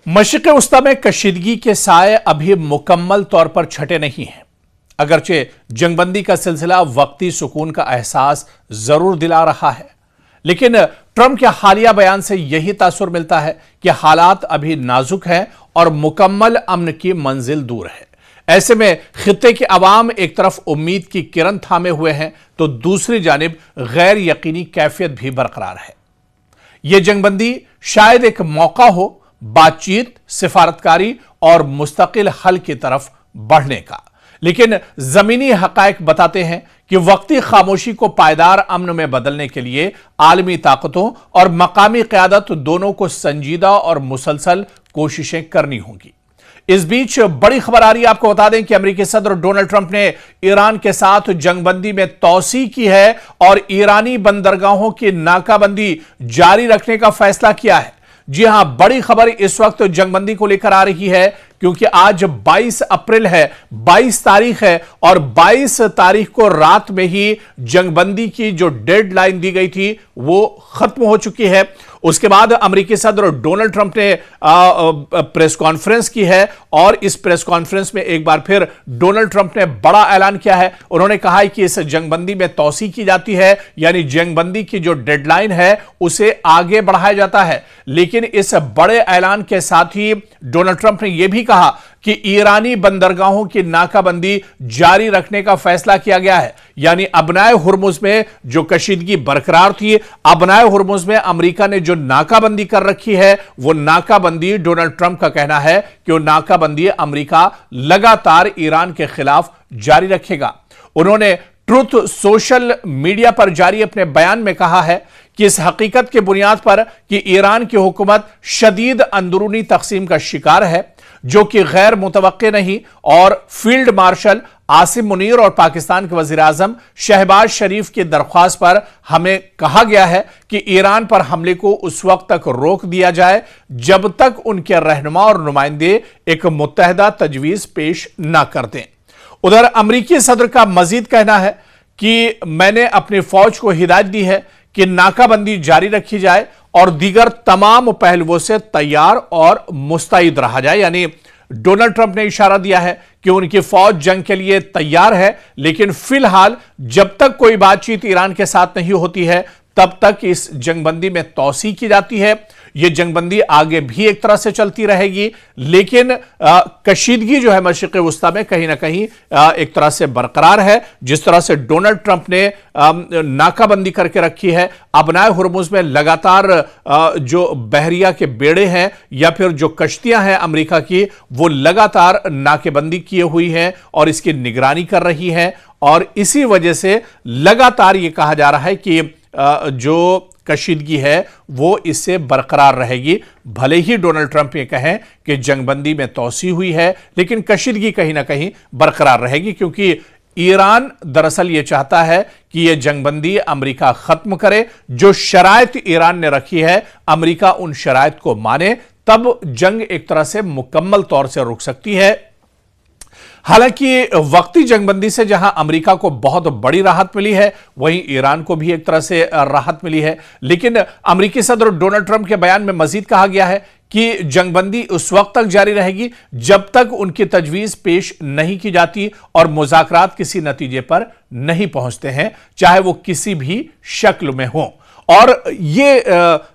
मशरिक़ वस्ता में कशीदगी के साए अभी मुकम्मल तौर पर छटे नहीं हैं। अगरचे जंगबंदी का सिलसिला वक्ती सुकून का एहसास जरूर दिला रहा है, लेकिन ट्रंप के हालिया बयान से यही तासुर मिलता है कि हालात अभी नाजुक हैं और मुकम्मल अमन की मंजिल दूर है। ऐसे में खित्ते की अवाम एक तरफ उम्मीद की किरण थामे हुए हैं तो दूसरी जानिब गैर यकीनी कैफियत भी बरकरार है। यह जंगबंदी शायद एक मौका हो बातचीत, सिफारतकारी और मुस्तकिल हल की तरफ बढ़ने का, लेकिन जमीनी हकायक बताते हैं कि वक्ती खामोशी को पायदार अमन में बदलने के लिए आलमी ताकतों और मकामी क़यादत दोनों को संजीदा और मुसलसल कोशिशें करनी होंगी। इस बीच बड़ी खबर आ रही है, आपको बता दें कि अमेरिकी सदर डोनाल्ड ट्रंप ने ईरान के साथ जंगबंदी में तौसी की है और ईरानी बंदरगाहों की नाकाबंदी जारी रखने का फैसला किया है। जी हां, बड़ी खबर इस वक्त जंगबंदी को लेकर आ रही है क्योंकि आज 22 अप्रैल है, 22 तारीख है और 22 तारीख को रात में ही जंगबंदी की जो डेडलाइन दी गई थी वो खत्म हो चुकी है। उसके बाद अमेरिकी सदर डोनाल्ड ट्रंप ने प्रेस कॉन्फ्रेंस की है और इस प्रेस कॉन्फ्रेंस में एक बार फिर डोनाल्ड ट्रंप ने बड़ा ऐलान किया है। उन्होंने कहा है कि इस जंगबंदी में तौसी की जाती है, यानी जंगबंदी की जो डेडलाइन है उसे आगे बढ़ाया जाता है। लेकिन इस बड़े ऐलान के साथ ही डोनाल्ड ट्रंप ने यह भी कहा कि ईरानी बंदरगाहों की नाकाबंदी जारी रखने का फैसला किया गया है, यानी अबनाए हुर्मुज में जो कशीदगी बरकरार थी, अबनाए हुर्मुज में अमेरिका ने जो नाकाबंदी कर रखी है वो नाकाबंदी, डोनाल्ड ट्रंप का कहना है कि वो नाकाबंदी अमेरिका लगातार ईरान के खिलाफ जारी रखेगा। उन्होंने ट्रुथ सोशल मीडिया पर जारी अपने बयान में कहा है कि इस हकीकत के बुनियाद पर कि ईरान की हुकूमत शदीद अंदरूनी तकसीम का शिकार है, जो कि गैर मुतवक्के नहीं, और फील्ड मार्शल आसिम मुनीर और पाकिस्तान के वजीर आजम शहबाज शरीफ की दरख्वास्त पर हमें कहा गया है कि ईरान पर हमले को उस वक्त तक रोक दिया जाए जब तक उनके रहनुमा और नुमाइंदे एक मुत्तहदा तजवीज पेश न कर दें। उधर अमेरिकी सदर का मजीद कहना है कि मैंने अपनी फौज को हिदायत दी है कि नाकाबंदी जारी रखी जाए और दीगर तमाम पहलुओं से तैयार और मुस्तैद रहा जाए। यानी डोनाल्ड ट्रंप ने इशारा दिया है कि उनकी फौज जंग के लिए तैयार है, लेकिन फिलहाल जब तक कोई बातचीत ईरान के साथ नहीं होती है तब तक इस जंगबंदी में तौसी की जाती है। यह जंगबंदी आगे भी एक तरह से चलती रहेगी, लेकिन कशीदगी जो है मशरिक़ वस्ता में कहीं ना कहीं एक तरह से बरकरार है। जिस तरह से डोनाल्ड ट्रंप ने नाकाबंदी करके रखी है, अबनाए हुर्मुज में लगातार जो बहरिया के बेड़े हैं या फिर जो कश्तियां हैं अमेरिका की, वो लगातार नाकेबंदी किए हुई हैं और इसकी निगरानी कर रही हैं, और इसी वजह से लगातार यह कहा जा रहा है कि जो कशीदगी है वो इससे बरकरार रहेगी। भले ही डोनाल्ड ट्रंप ये कहें कि जंगबंदी में तौसी हुई है, लेकिन कशीदगी कहीं ना कहीं बरकरार रहेगी, क्योंकि ईरान दरअसल ये चाहता है कि यह जंगबंदी अमेरिका खत्म करे। जो शराइत ईरान ने रखी है, अमेरिका उन शराइत को माने, तब जंग एक तरह से मुकम्मल तौर से रुक सकती है। हालांकि वक्ती जंगबंदी से जहां अमेरिका को बहुत बड़ी राहत मिली है, वहीं ईरान को भी एक तरह से राहत मिली है। लेकिन अमेरिकी सदर डोनाल्ड ट्रंप के बयान में मजीद कहा गया है कि जंगबंदी उस वक्त तक जारी रहेगी जब तक उनकी तजवीज पेश नहीं की जाती और मुज़ाकरात किसी नतीजे पर नहीं पहुंचते हैं, चाहे वो किसी भी शक्ल में हो। और ये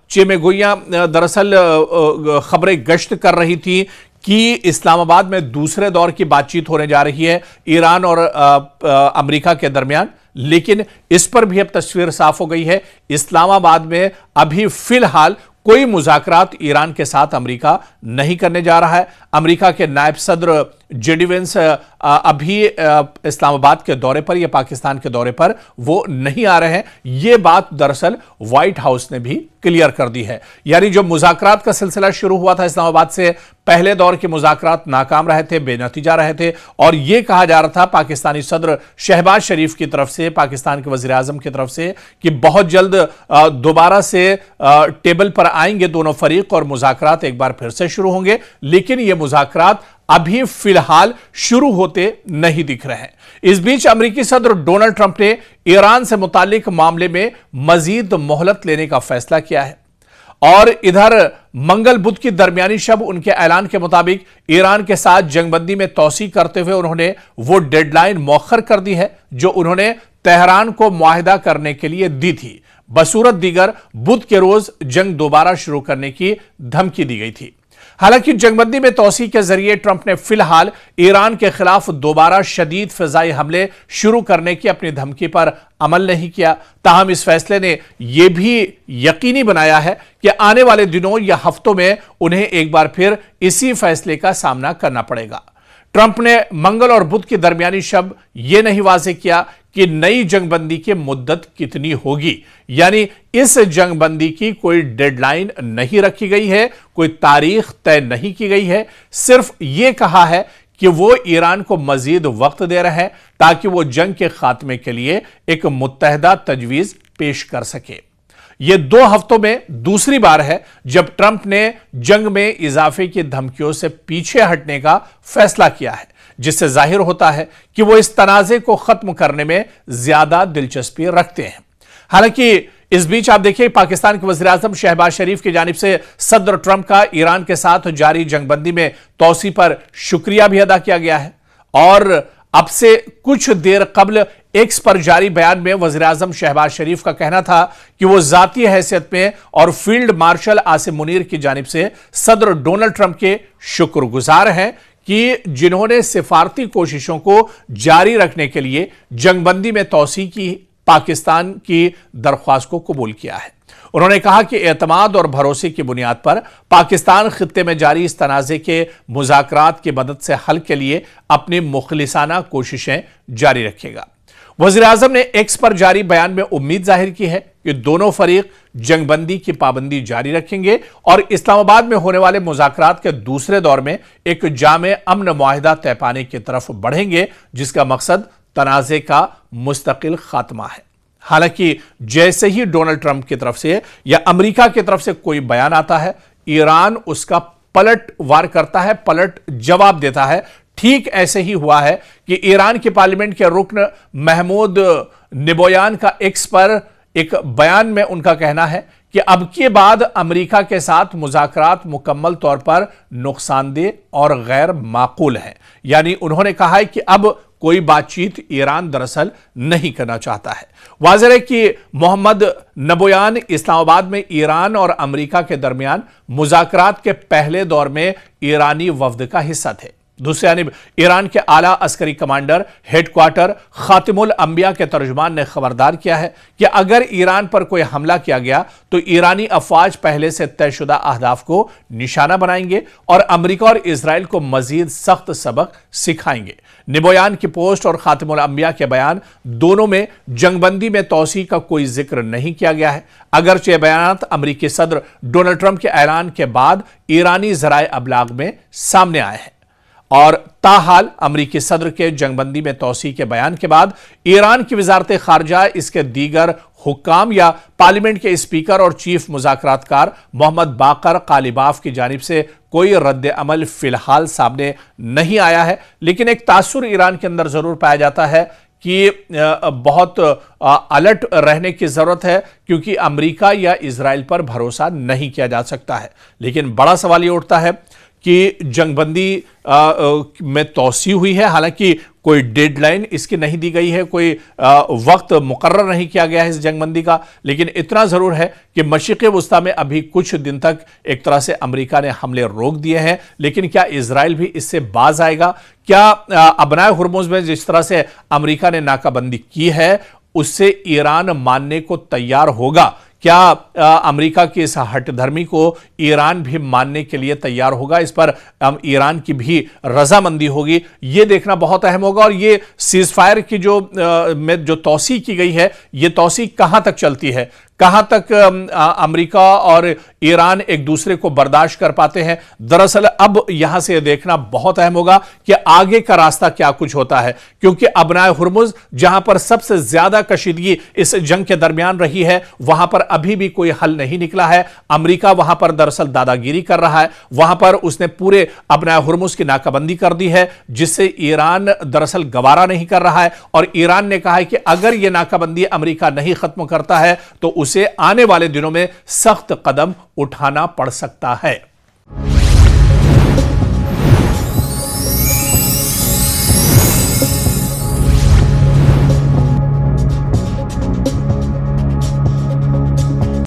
चेमेगोइयां दरअसल खबरें गश्त कर रही थी कि इस्लामाबाद में दूसरे दौर की बातचीत होने जा रही है ईरान और अमेरिका के दरमियान, लेकिन इस पर भी अब तस्वीर साफ हो गई है। इस्लामाबाद में अभी फिलहाल कोई मुज़ाकरात ईरान के साथ अमेरिका नहीं करने जा रहा है। अमेरिका के नायब सदर जेडी वेंस अभी इस्लामाबाद के दौरे पर या पाकिस्तान के दौरे पर वो नहीं आ रहे हैं। यह बात दरअसल व्हाइट हाउस ने भी क्लियर कर दी है। यानी जो मुज़ाकरात का सिलसिला शुरू हुआ था इस्लामाबाद से, पहले दौर के मुज़ाकरात नाकाम रहे थे, बेनतीजा रहे थे, और यह कहा जा रहा था पाकिस्तानी सदर शहबाज शरीफ की तरफ से, पाकिस्तान के वजीर आजम की तरफ से, कि बहुत जल्द दोबारा से टेबल पर आएंगे दोनों फरीक और मुज़ाकरात एक बार फिर से शुरू होंगे। लेकिन यह मुज़ाकरात अभी फिलहाल शुरू होते नहीं दिख रहे हैं। इस बीच अमेरिकी सदर डोनाल्ड ट्रंप ने ईरान से मुताल्लिक मामले में मजीद मोहलत लेने का फैसला किया है और इधर मंगल बुध की दरमियानी शब उनके ऐलान के मुताबिक ईरान के साथ जंगबंदी में तौसी करते हुए उन्होंने वो डेडलाइन मौखर कर दी है जो उन्होंने तेहरान को मुआहिदा करने के लिए दी थी। बसूरत दीगर बुध के रोज जंग दोबारा शुरू करने की धमकी दी गई थी। हालांकि जंगबंदी में तौसी के जरिए ट्रंप ने फिलहाल ईरान के खिलाफ दोबारा शदीद फिजाई हमले शुरू करने की अपनी धमकी पर अमल नहीं किया। ताहम इस फैसले ने यह भी यकीनी बनाया है कि आने वाले दिनों या हफ्तों में उन्हें एक बार फिर इसी फैसले का सामना करना पड़ेगा। ट्रंप ने मंगल और बुध की दरमियानी शब यह नहीं वाज़ेह किया कि नई जंगबंदी की मुद्दत कितनी होगी, यानी इस जंगबंदी की कोई डेडलाइन नहीं रखी गई है, कोई तारीख तय नहीं की गई है। सिर्फ यह कहा है कि वो ईरान को मजीद वक्त दे रहे हैं ताकि वो जंग के खात्मे के लिए एक मुत्तहदा तजवीज पेश कर सके। यह 2 हफ्तों में दूसरी बार है जब ट्रंप ने जंग में इजाफे की धमकियों से पीछे हटने का फैसला किया है, जिससे जाहिर होता है कि वो इस तनाज़े को खत्म करने में ज्यादा दिलचस्पी रखते हैं। हालांकि इस बीच आप देखिए पाकिस्तान के वज़ीर आज़म शहबाज शरीफ की जानिब से सदर ट्रंप का ईरान के साथ जारी जंगबंदी में तौसी पर शुक्रिया भी अदा किया गया है। और अब से कुछ देर कबल एक्स पर जारी बयान में वज़ीर आज़म शहबाज शरीफ का कहना था कि वो जाती हैसियत में और फील्ड मार्शल आसिम मुनीर की जानिब से सदर डोनाल्ड ट्रंप के शुक्रगुजार हैं कि जिन्होंने सिफारती कोशिशों को जारी रखने के लिए जंगबंदी में तौसी की पाकिस्तान की दरख्वास्त को कबूल किया है। उन्होंने कहा कि एतमाद और भरोसे की बुनियाद पर पाकिस्तान खित्ते में जारी इस तनाज़े के मुज़ाकरात की मदद से हल के लिए अपनी मुखलिसाना कोशिशें जारी रखेगा। वज़ीर आज़म ने एक्स पर जारी बयान में उम्मीद जाहिर की है कि दोनों फरीक जंगबंदी की पाबंदी जारी रखेंगे और इस्लामाबाद में होने वाले मुज़ाकरात के दूसरे दौर में एक जामे अमन मुआहिदा तय पाने की तरफ बढ़ेंगे, जिसका मकसद तनाज़े का मुस्तकिल खात्मा है। हालांकि जैसे ही डोनाल्ड ट्रंप की तरफ से या अमेरिका की तरफ से कोई बयान आता है, ईरान उसका पलटवार करता है, पलट जवाब देता है। ठीक ऐसे ही हुआ है कि ईरान के पार्लियामेंट के रुकन महमूद निबोयान का एक्स पर एक बयान में उनका कहना है कि अब के बाद अमेरिका के साथ मुज़ाकरात मुकम्मल तौर पर नुकसानदेह और गैर माकूल हैं। यानी उन्होंने कहा है कि अब कोई बातचीत ईरान दरअसल नहीं करना चाहता है। वाज़ेह है कि मोहम्मद नबोयान इस्लामाबाद में ईरान और अमेरिका के दरमियान मुज़ाकरात के पहले दौर में ईरानी वफ्द का हिस्सा थे। दूसरी जानिब ईरान के आला अस्करी कमांडर हेडक्वार्टर खातिमुल अंबिया के तर्जुमान ने खबरदार किया है कि अगर ईरान पर कोई हमला किया गया तो ईरानी अफवाज पहले से तयशुदा अहदाफ को निशाना बनाएंगे और अमेरिका और इजराइल को मजीद सख्त सबक सिखाएंगे। निबोयान की पोस्ट और खातिमुल अंबिया के बयान दोनों में जंगबंदी में तौसी का कोई जिक्र नहीं किया गया है। अगरचे बयानात अमेरिकी सदर डोनाल्ड ट्रंप के ऐलान के बाद ईरानी ज़राए अबलाग में सामने आए हैं और ताहाल अमरीकी सदर के जंगबंदी में तौसी के बयान के बाद ईरान की वजारत खारजा, इसके दीगर हुक्काम या पार्लियामेंट के स्पीकर और चीफ मुज़ाकरातकार मोहम्मद बाकर कालिबाफ की जानिब से कोई रद्द अमल फिलहाल सामने नहीं आया है। लेकिन एक तासुर ईरान के अंदर जरूर पाया जाता है कि बहुत अलर्ट रहने की जरूरत है, क्योंकि अमेरिका या इजराइल पर भरोसा नहीं किया जा सकता है। लेकिन बड़ा सवाल ये उठता है कि जंगबंदी में तौसी हुई है, हालांकि कोई डेडलाइन इसकी नहीं दी गई है, कोई वक्त मुकर्रर नहीं किया गया है इस जंगबंदी का। लेकिन इतना जरूर है कि मशरिक़ वुस्ता में अभी कुछ दिन तक एक तरह से अमेरिका ने हमले रोक दिए हैं, लेकिन क्या इजराइल भी इससे बाज आएगा? क्या अबनाए हुर्मुज़ में जिस तरह से अमेरिका ने नाकाबंदी की है उससे ईरान मानने को तैयार होगा? क्या अमेरिका की इस हठधर्मी को ईरान भी मानने के लिए तैयार होगा? इस पर ईरान की भी रजामंदी होगी, ये देखना बहुत अहम होगा। और ये सीजफायर की में जो तौसी की गई है, ये तौसी कहां तक चलती है, कहां तक अमेरिका और ईरान एक दूसरे को बर्दाश्त कर पाते हैं? दरअसल अब यहां से देखना बहुत अहम होगा कि आगे का रास्ता क्या कुछ होता है, क्योंकि अबनाए हुर्मुज़ जहां पर सबसे ज्यादा कशीदगी इस जंग के दरमियान रही है, वहां पर अभी भी कोई हल नहीं निकला है। अमेरिका वहां पर दरअसल दादागिरी कर रहा है, वहां पर उसने पूरे अबनाए हुर्मुज़ की नाकाबंदी कर दी है, जिससे ईरान दरअसल गवारा नहीं कर रहा है। और ईरान ने कहा है कि अगर यह नाकाबंदी अमेरिका नहीं खत्म करता है तो उसे आने वाले दिनों में सख्त कदम उठाना पड़ सकता है।